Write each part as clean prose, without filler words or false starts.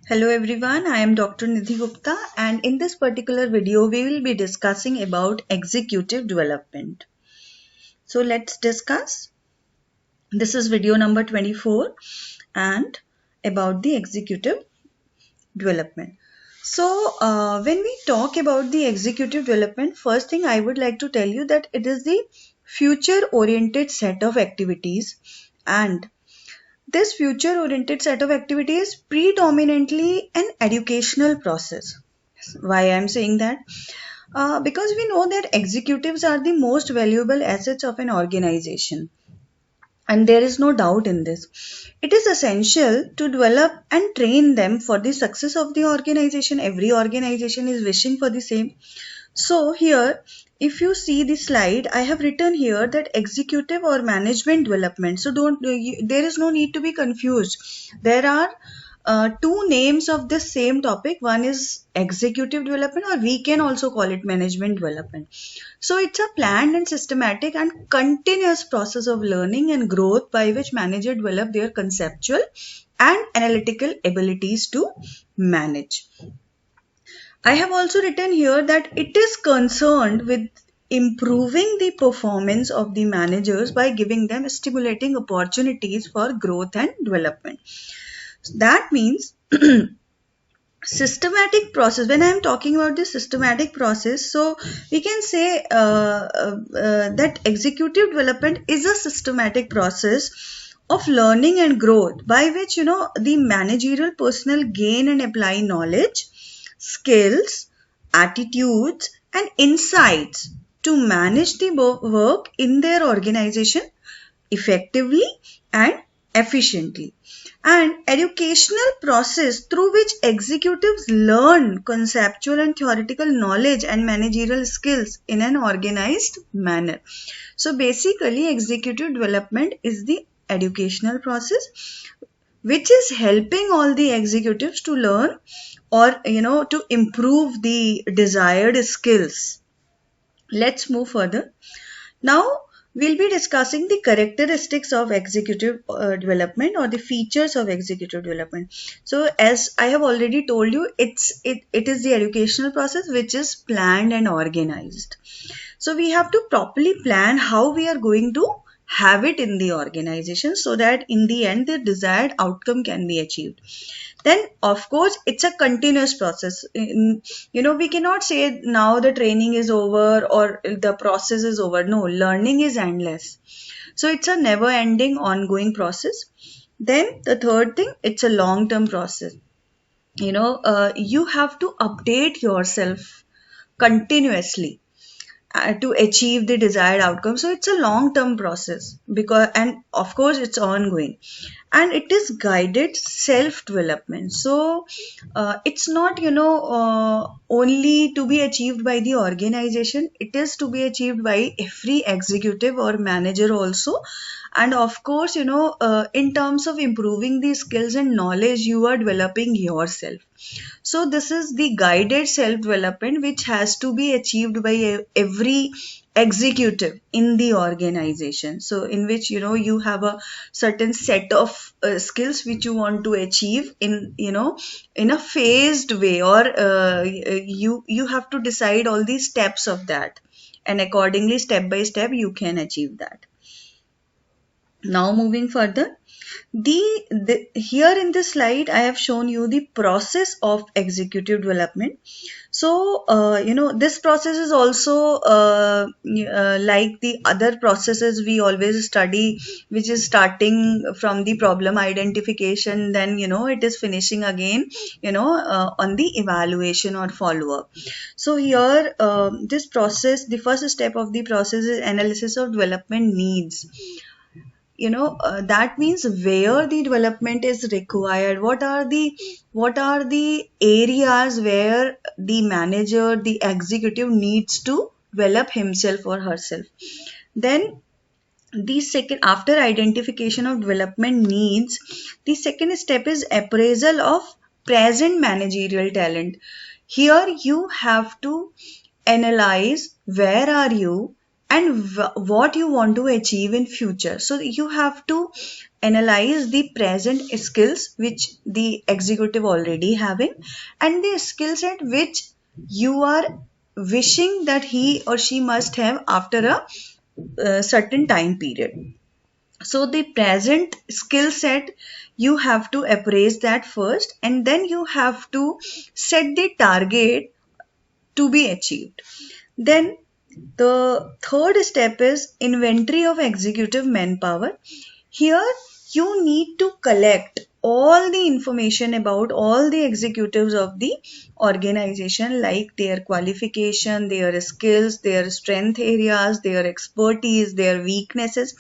Hello everyone, I am Dr. Nidhi Gupta and in this particular video we will be discussing about executive development. So let's discuss. This is video number 24 and about the executive development. So when we talk about the executive development, first thing I would like to tell you that it is the future oriented set of activities, and this future oriented set of activities is predominantly an educational process. Why I'm saying that? Because we know that executives are the most valuable assets of an organization, and there is no doubt in this. It is essential to develop and train them for the success of the organization. Every organization is wishing for the same. So here, if you see the slide, I have written here that executive or management development. So there is no need to be confused. There are two names of this same topic. One is executive development, or we can also call it management development. So it's a planned and systematic and continuous process of learning and growth by which managers develop their conceptual and analytical abilities to manage. I have also written here that it is concerned with improving the performance of the managers by giving them stimulating opportunities for growth and development. That means systematic process. When I am talking about the systematic process, so we can say that executive development is a systematic process of learning and growth by which the managerial personnel gain and apply knowledge, skills, attitudes and insights to manage the work in their organization effectively and efficiently. And educational process through which executives learn conceptual and theoretical knowledge and managerial skills in an organized manner. So basically executive development is the educational process which is helping all the executives to learn or to improve the desired skills. Let's move further. Now we'll be discussing the characteristics of executive development, or the features of executive development. So as I have already told you, it is the educational process which is planned and organized. So we have to properly plan how we are going to have it in the organization so that in the end the desired outcome can be achieved. Then of course it's a continuous process. We cannot say now the training is over or the process is over. No, learning is endless. So it's a never ending ongoing process. Then the third thing, it's a long term process. You have to update yourself continuously to achieve the desired outcome. So it's a long term process, and of course it's ongoing, and it is guided self development. So it's not only to be achieved by the organization, it is to be achieved by every executive or manager also. And of course in terms of improving the skills and knowledge, you are developing yourself. So this is the guided self-development which has to be achieved by every executive in the organization. So in which you have a certain set of skills which you want to achieve in a phased way, or you have to decide all the steps of that, and accordingly step by step you can achieve that. Now moving further, here in this slide I have shown you the process of executive development. So this process is also like the other processes we always study, which is starting from the problem identification, then it is finishing again on the evaluation or follow up. So here this process, the first step of the process is analysis of development needs. That means where the development is required, what are the areas where the manager, the executive needs to develop himself or herself. Then the second, after identification of development needs, the second step is appraisal of present managerial talent. Here you have to analyze where are you and what you want to achieve in future. So you have to analyze the present skills which the executive already having, and the skill set which you are wishing that he or she must have after a certain time period. So the present skill set, you have to appraise that first, and then you have to set the target to be achieved. Then the third step is inventory of executive manpower. Here you need to collect all the information about all the executives of the organization, like their qualification, their skills, their strength areas, their expertise, their weaknesses.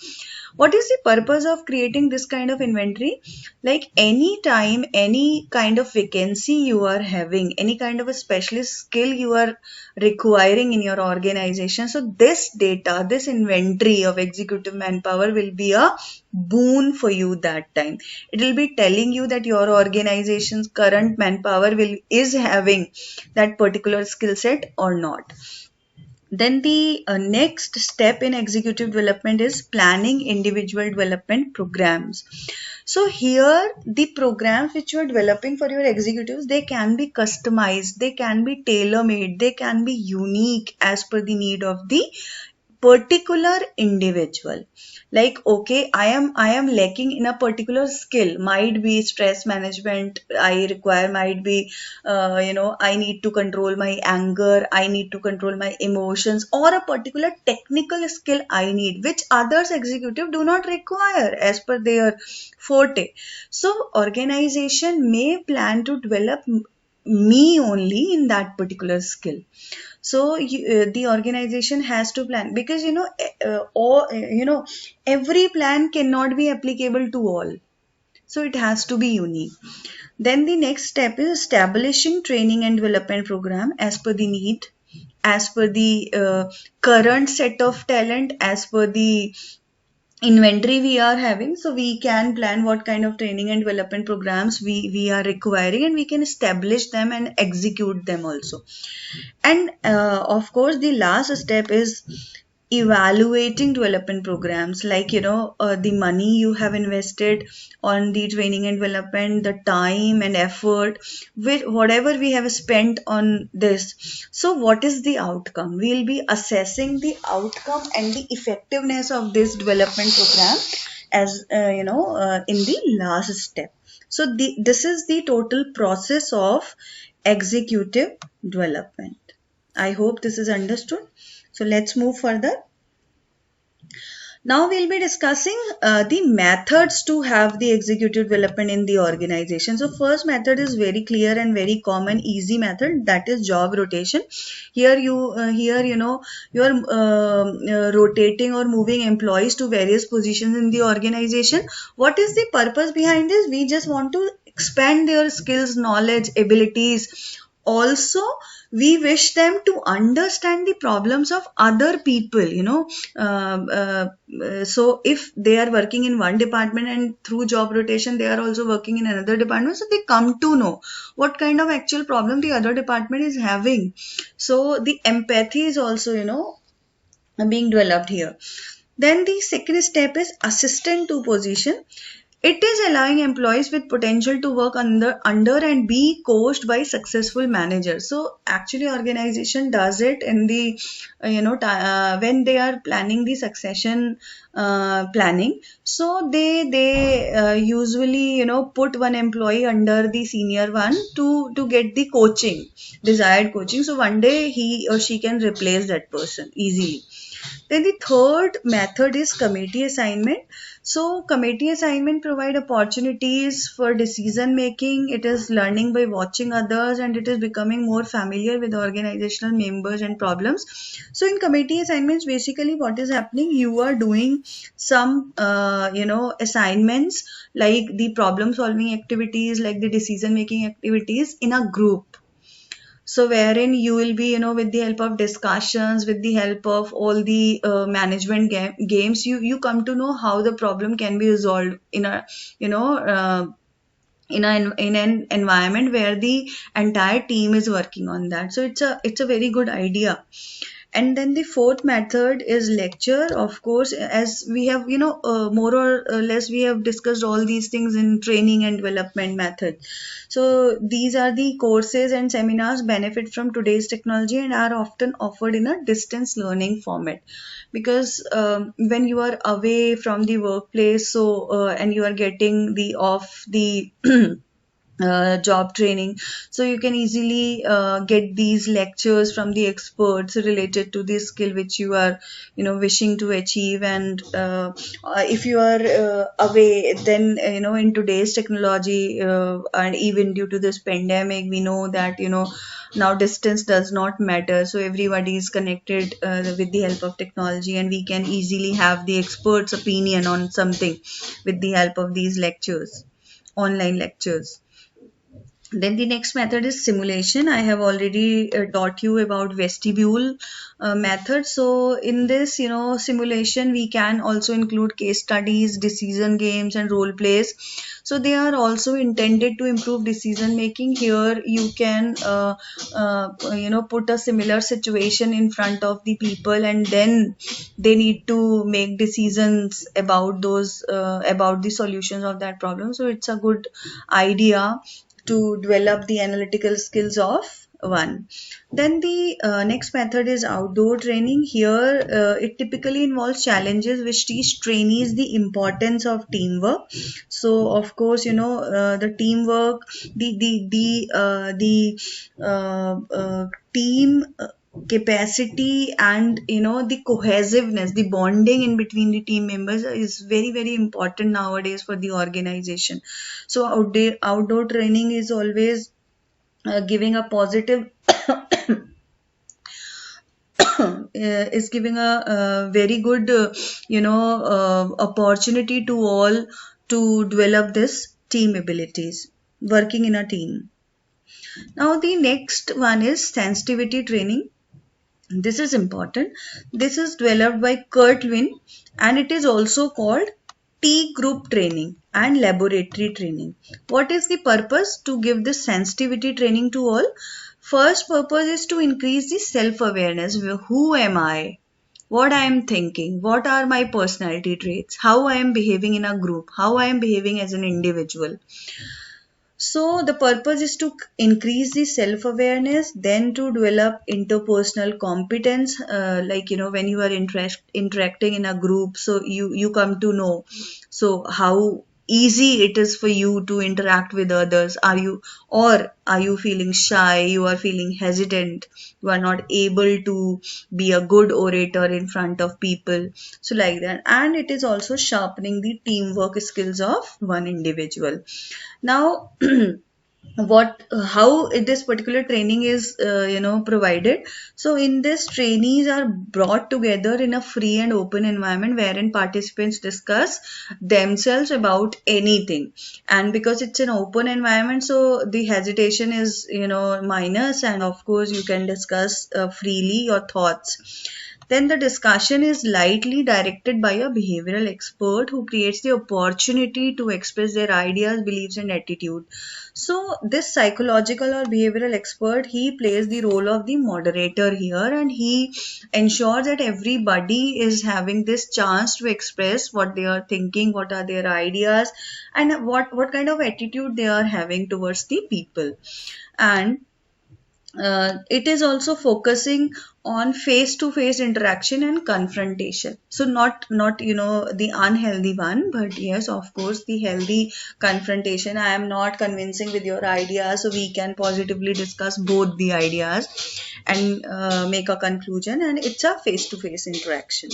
What is the purpose of creating this kind of inventory? Like any time, any kind of vacancy you are having, any kind of a specialist skill you are requiring in your organization, so this data, this inventory of executive manpower will be a boon for you that time. It will be telling you that your organization's current manpower is having that particular skill set or not. Then the next step in executive development is planning individual development programs. So here the programs which you are developing for your executives, they can be customized, they can be tailor made, they can be unique as per the need of the particular individual. Like, okay, I am lacking in a particular skill, might be stress management I require, might be I need to control my anger, I need to control my emotions, or a particular technical skill I need, which others executive do not require as per their forte. So organization may plan to develop me only in that particular skill. So the organization has to plan, because every plan cannot be applicable to all, so it has to be unique. Then the next step is establishing training and development program as per the need, as per the current set of talent, as per the inventory we are having. So we can plan what kind of training and development programs we are requiring, and we can establish them and execute them also. And of course the last step is evaluating development programs, like the money you have invested on the training and development, the time and effort with whatever we have spent on this. So what is the outcome? We will be assessing the outcome and the effectiveness of this development program as in the last step. So this is the total process of executive development. I hope this is understood. So let's move further. Now we'll be discussing the methods to have the executive development in the organization. So first method is very clear and very common, easy method, that is job rotation. Here you are rotating or moving employees to various positions in the organization. What is the purpose behind this? We just want to expand their skills, knowledge, abilities. Also, we wish them to understand the problems of other people, so if they are working in one department and through job rotation they are also working in another department, so they come to know what kind of actual problem the other department is having. So the empathy is also being developed here. Then the second step is assistant to position. It is allowing employees with potential to work under and be coached by successful managers. So actually organization does it in the when they are planning the succession planning. So they usually put one employee under the senior one to get the coaching, desired coaching. So one day he or she can replace that person easily. Then the third method is committee assignment. So committee assignment provide opportunities for decision making. It is learning by watching others, and it is becoming more familiar with organizational members and problems. So in committee assignments, basically what is happening, you are doing some assignments, like the problem solving activities, like the decision making activities in a group. So wherein you will be with the help of discussions, with the help of all the management games, you come to know how the problem can be resolved in a in an environment where the entire team is working on that. So it's a very good idea. And then the fourth method is lecture. Of course, as we have, more or less we have discussed all these things in training and development method. So these are the courses and seminars benefit from today's technology and are often offered in a distance learning format, because when you are away from the workplace, so and you are getting the off the job training, so you can easily get these lectures from the experts related to the skill which you are wishing to achieve. And if you are away, then in today's technology, and even due to this pandemic, we know that now distance does not matter, so everybody is connected with the help of technology, and we can easily have the experts opinion on something with the help of these lectures, online lectures. Then the next method is simulation. I have already taught you about vestibule method. So in this, simulation, we can also include case studies, decision games, and role plays. So they are also intended to improve decision making. Here you can, put a similar situation in front of the people, and then they need to make decisions about about the solutions of that problem. So it's a good idea to develop the analytical skills of one. Then the next method is outdoor training. Here, it typically involves challenges which teach trainees the importance of teamwork. So, of course, the teamwork, the team capacity, and the cohesiveness, the bonding in between the team members is very, very important nowadays for the organization. So outdoor training is always giving a positive is giving a very good opportunity to all to develop this team abilities, working in a team. Now the next one is sensitivity training. This is important. This is developed by Kurt Wynn, and it is also called T group training and laboratory training. What is the purpose? To give this sensitivity training to all. First purpose is to increase the self-awareness. Who am I? What I am thinking? What are my personality traits? How I am behaving in a group? How I am behaving as an individual? So the purpose is to increase the self-awareness, then to develop interpersonal competence. Like when you are interacting in a group, so you come to know so how easy it is for you to interact with others. Are you feeling shy? You are feeling hesitant. You are not able to be a good orator in front of people. So like that, and it is also sharpening the teamwork skills of one individual. Now what how this particular training is provided. So in this, trainees are brought together in a free and open environment wherein participants discuss themselves about anything, and because it's an open environment, so the hesitation is minus, and of course you can discuss freely your thoughts. Then the discussion is lightly directed by a behavioral expert who creates the opportunity to express their ideas, beliefs, and attitude. So this psychological or behavioral expert, he plays the role of the moderator here, and he ensures that everybody is having this chance to express what they are thinking, what are their ideas, and what kind of attitude they are having towards the people. And it is also focusing on face-to-face interaction and confrontation. So not the unhealthy one, but yes, of course, the healthy confrontation. I am not convincing with your ideas, so we can positively discuss both the ideas and make a conclusion, and it's a face-to-face interaction.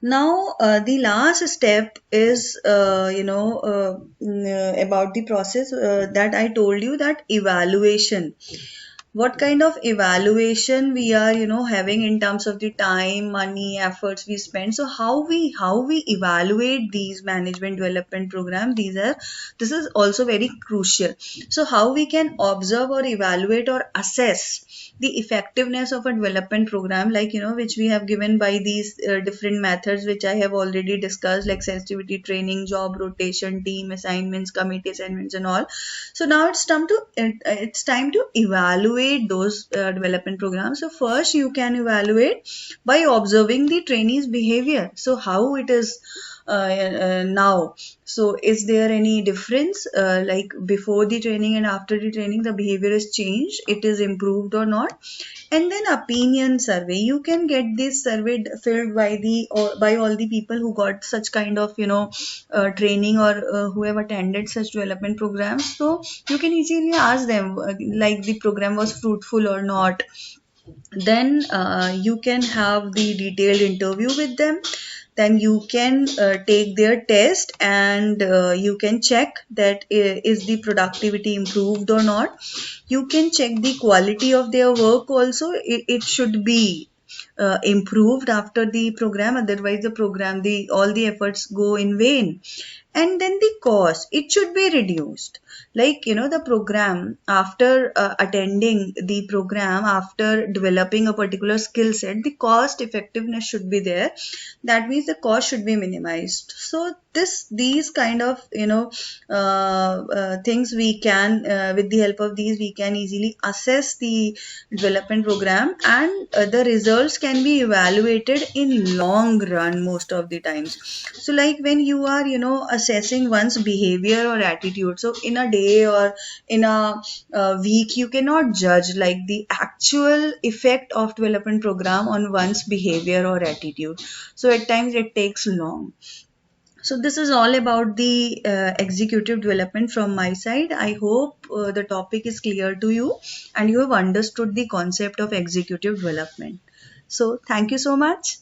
Now, the last step is, about the process that I told you, that evaluation. What kind of evaluation we are, having in terms of the time, money, efforts we spend. So how we evaluate these management development program. This is also very crucial. So how we can observe or evaluate or assess the effectiveness of a development program, like which we have given by these different methods which I have already discussed, like sensitivity training, job rotation, team assignments, committee assignments, and all. So now it's time to evaluate evaluate those development programs? So first you can evaluate by observing the trainees behavior. So how it is now. So is there any difference, like before the training and after the training, the behavior is changed, it is improved or not? And then opinion survey, you can get this survey filled by the or by all the people who got such kind of training, or who have attended such development programs. So you can easily ask them, like the program was fruitful or not. Then you can have the detailed interview with them. Then you can take their test, and you can check that is the productivity improved or not. You can check the quality of their work also. It should be improved after the program, otherwise the program, the all the efforts go in vain. And then the cost, it should be reduced. Like the program, after attending the program, after developing a particular skill set, the cost effectiveness should be there. That means the cost should be minimized. So these kind of things we can, with the help of these, we can easily assess the development program, and the results can be evaluated in long run most of the times. So like when you are assessing one's behavior or attitude, so in a day or in a week, you cannot judge like the actual effect of development program on one's behavior or attitude. So at times it takes long. So this is all about the executive development from my side. I hope the topic is clear to you and you have understood the concept of executive development. So thank you so much.